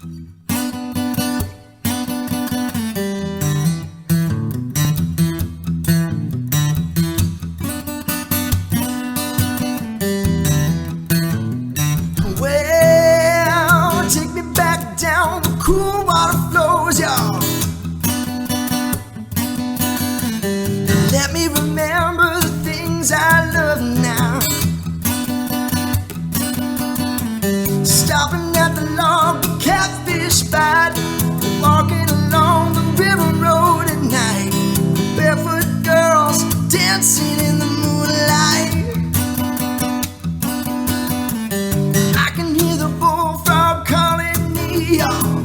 Well, take me back down the cool water flows, y'all. Let me remember the things I love now. Stopping at the log catfish spot, walking along the river road at night. Barefoot girls dancing in the moonlight. I can hear the bullfrog calling me, y'all.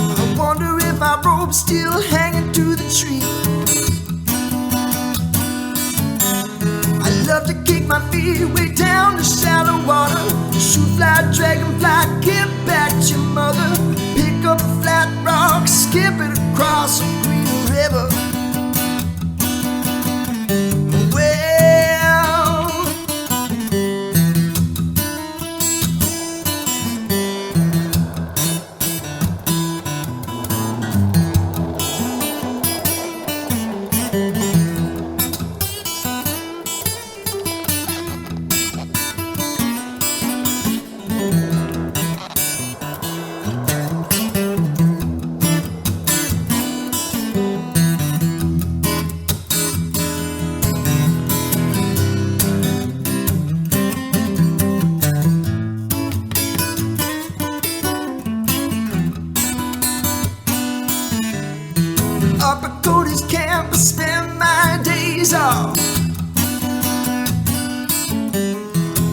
I wonder if my rope's still hanging to the tree. I love to kick my feet way down the shallow water. Shoot, fly, dragonfly, get back to your mother. Pick up a flat rock, skip it across a green river. Well, up at Cody's camp, I spend my days off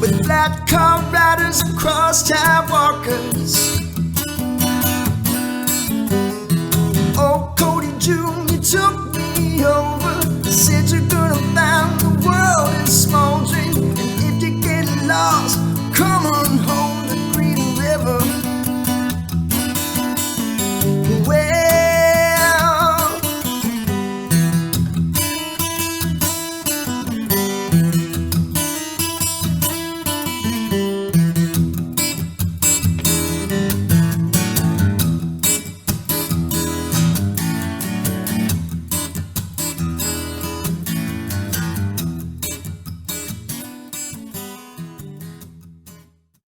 with flat car riders and cross-tie walkers. Oh, Cody Jr. took me over, said you're gonna find